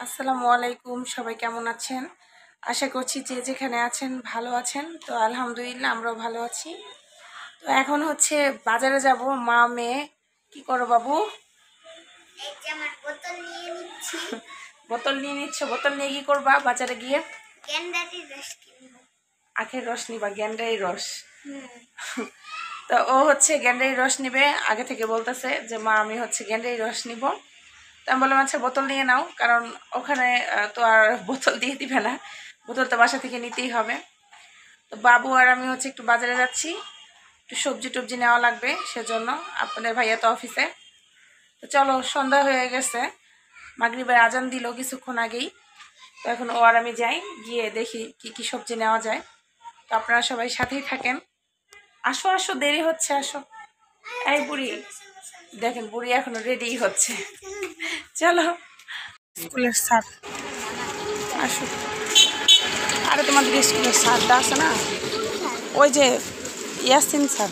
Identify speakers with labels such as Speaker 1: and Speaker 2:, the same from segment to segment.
Speaker 1: আসসালামু আলাইকুম, সবাই কেমন আছেন? আশা করছি যে যেখানে আছেন ভালো আছেন। তো আলহামদুলিল্লাহ আমরাও ভালো আছি। তো এখন হচ্ছে বাজারে যাব, মা মেয়ে। কি করো বাবু?
Speaker 2: এই যে আমার বোতল নিয়ে নিচ্ছি।
Speaker 1: বোতল নিয়ে নিচ্ছ? বোতল নিয়ে কি করবা বাজারে গিয়ে?
Speaker 2: গেন্ডারির রস কিনবো।
Speaker 1: আখের রস নিবা? গ্যান্ডারি রস? তো ও হচ্ছে গ্যান্ডারি রস নিবে, আগে থেকে বলতেছে যে মা আমি হচ্ছে গ্যান্ডারি রস নিব। তো আমি বললাম আচ্ছা বোতল নিয়ে নাও, কারণ ওখানে তো আর বোতল দিয়ে দিবে না, বোতল তো বাসা থেকে নিতেই হবে। তো বাবু আর আমি হচ্ছে একটু বাজারে যাচ্ছি, একটু সবজি টবজি নেওয়া লাগবে, সেজন্য। আপনাদের ভাইয়া তো অফিসে। তো চলো, সন্ধ্যা হয়ে গেছে, মাগরিবের আজান দিল কিছুক্ষণ আগেই। তো এখন ও আর আমি যাই, গিয়ে দেখি কি কি সবজি নেওয়া যায়। তো আপনারা সবাই সাথেই থাকেন। আসো আসো, দেরি হচ্ছে, আসো। এই বুড়ি, দেখেন বুড়ি এখনো রেডি হচ্ছে। চলো। স্কুলের স্যার আসো। আরে তোমাদের স্কুলের স্যারটা আছে না, ওই যে ইয়াসিন স্যার।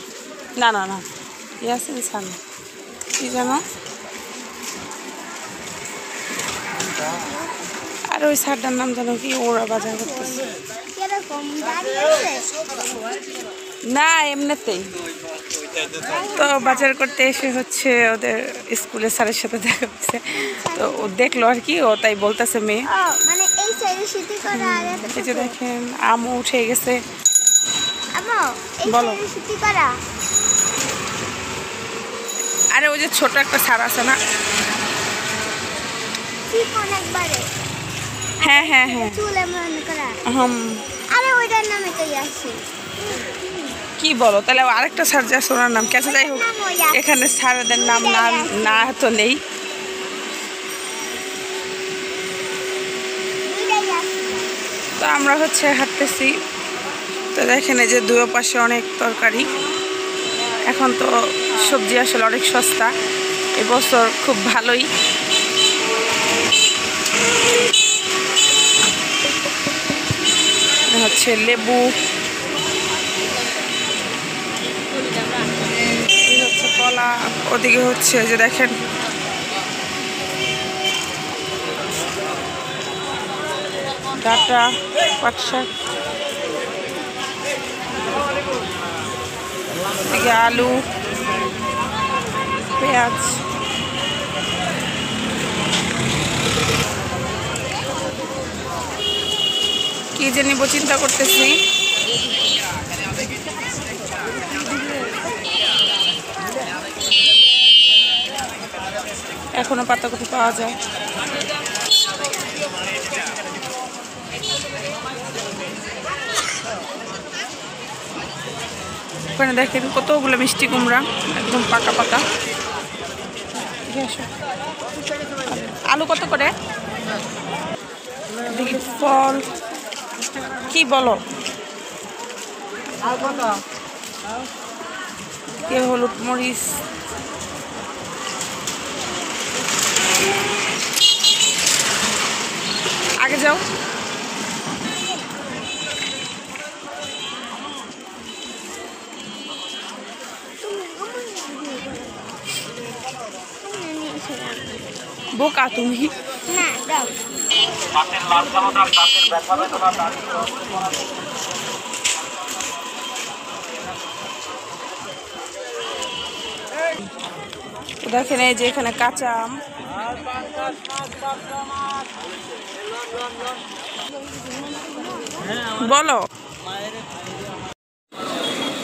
Speaker 1: না না না, ইয়াসিন স্যার না, কি জানো? আর ওই স্যারটার নাম জানো কি? ওরা বাজার করতেছে না এমনিতেই। তো বাজার করতে এসে হচ্ছে ওদের স্কুলের স্যারের সাথে দেখা হচ্ছে। তো ও দেখলো আর কি, ও তাই বলতেছে মেয়ে।
Speaker 2: মানে এই সাইডে সিটি করা আর
Speaker 1: এই যে দেখেন আমও উঠে গেছে।
Speaker 2: বলো সিটি করা।
Speaker 1: আরে ওই যে ছোট একটা স্যার আছে না?
Speaker 2: চিকন একবারে।
Speaker 1: হ্যাঁ হ্যাঁ হ্যাঁ,
Speaker 2: চুল এমন করা। আরে ওইটার নামে তো ইয়াসিন।
Speaker 1: কি বলো? তাহলে আরেকটা স্যার যে আছে ওনার নাম কেসে? যাই হোক, এখানে স্যারদের নাম না না তো নেই। তো আমরা হচ্ছে হাঁটতেছি। তো দেখেন এই যে দুই পাশে অনেক তরকারি। এখন তো সবজি আসলে অনেক সস্তা, এবছর খুব ভালোই। হচ্ছে লেবু, এই হচ্ছে কলা, ওদিকে হচ্ছে যে দেখেন ডাটা, পাট শাক, এদিকে আলু, পেঁয়াজ। কি যে নিব চিন্তা করতেছি। এখনো পাতাকপি পাওয়া যায়। ওখানে দেখেন কতগুলো মিষ্টি কুমড়া, একদম পাকা পাকা। আলু কত করে? দেখি ফল, কি বলো? কে হলুদ মরিচ, আগে যাও। বোকা তুমি।
Speaker 2: না দাও।
Speaker 1: দেখেন এই যে এখানে কাঁচা আম। বলো।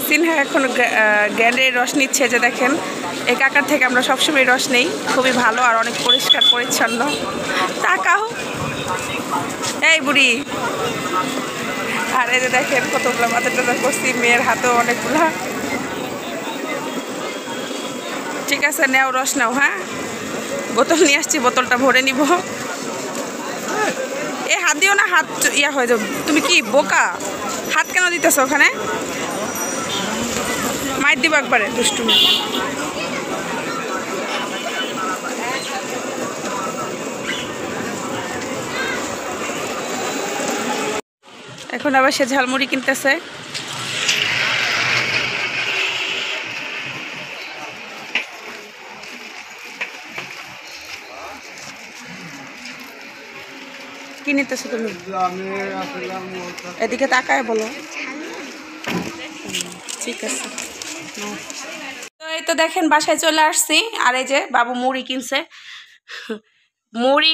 Speaker 1: সিনহা এখন গ্যান্ডারির রস নিচ্ছে। যে দেখেন এই কাকার থেকে আমরা সবসময় রস নেই, খুবই ভালো আর অনেক পরিষ্কার পরিচ্ছন্ন। তাকাও এই বুড়ি। আর এই যে দেখেন কতগুলো বাজার টাজার করছি, মেয়ের হাতেও অনেকগুলা। ঠিক আছে, নেও রস নাও। হ্যাঁ, বোতল নিয়ে আসছি, বোতলটা ভরে নিব। এ হাত দিও না, হাত ইয়া হয়ে যাবে। তুমি কি বোকা? হাত কেন দিতেছো ওখানে? মাইর দিব একবারে, দুষ্টুমি। এখন আবার সে ঝালমুড়ি কিনতেছে। কি নিতেছো তুমি? এদিকে তাকায় বলো। ঠিক আছে। তো এই তো দেখেন বাসায় চলে আসছি, আর এই যে বাবু মুড়ি কিনছে। মুড়ি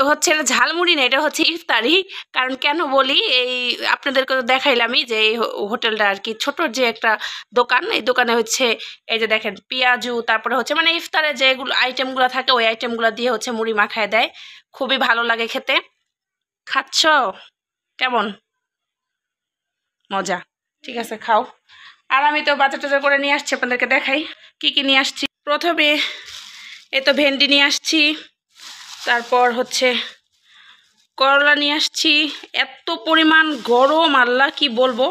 Speaker 1: হচ্ছে এটা ঝালমুড়ি না, এটা হচ্ছে ইফতারি। কারণ কেন বলি, এই আপনাদেরকে তো দেখাইলামই যে এই হোটেলটা আর কি ছোট যে একটা দোকান, এই দোকানে হচ্ছে এই যে দেখেন পেঁয়াজু, তারপরে হচ্ছে মানে ইফতারে যেগুলো আইটেমগুলো থাকে ওই আইটেমগুলো দিয়ে হচ্ছে মুড়ি মাখায় দেয়, খুবই ভালো লাগে খেতে। খাচ্ছ? কেমন মজা? ঠিক আছে, খাও। আর আমি তো বাজার টাজার করে নিয়ে আসছি, আপনাদেরকে দেখাই কি কি নিয়ে আসছি। প্রথমে এই তো ভেন্ডি নিয়ে আসছি, তারপর হচ্ছে করলা নিয়ে আসছি। এত পরিমাণ গরম, আল্লাহ কি বলবো।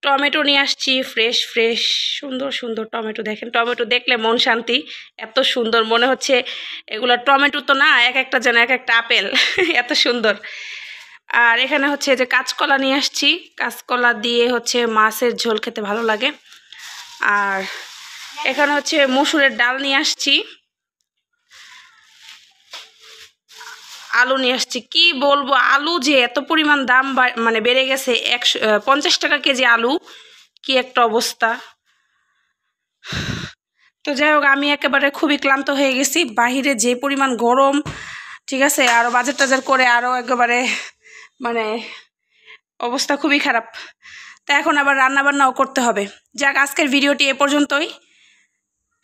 Speaker 1: টমেটো নিয়ে আসছি, ফ্রেশ ফ্রেশ সুন্দর সুন্দর টমেটো। দেখেন টমেটো দেখলে মন শান্তি, এত সুন্দর মনে হচ্ছে এগুলো টমেটো তো না, এক একটা যেন এক একটা আপেল এত সুন্দর। আর এখানে হচ্ছে যে কাঁচকলা নিয়ে আসছি, কাঁচকলা দিয়ে হচ্ছে মাছের ঝোল খেতে ভালো লাগে। আর এখানে হচ্ছে মসুরের ডাল নিয়ে আসছি, আলু নিয়ে আসছি। কি বলবো, আলু যে এত পরিমাণ দাম মানে বেড়ে গেছে, 50 টাকা কেজি আলু, কি একটা অবস্থা। তো যাই হোক, আমি একেবারে খুবই ক্লান্ত হয়ে গেছি, বাহিরে যে পরিমাণ গরম, ঠিক আছে, আরও বাজার টাজার করে আরও একেবারে মানে অবস্থা খুবই খারাপ। তা এখন আবার রান্না বান্নাও করতে হবে। যাক, আজকের ভিডিওটি এ পর্যন্তই।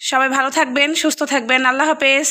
Speaker 1: সবাই ভালো থাকবেন, সুস্থ থাকবেন, আল্লাহ হাফেজ।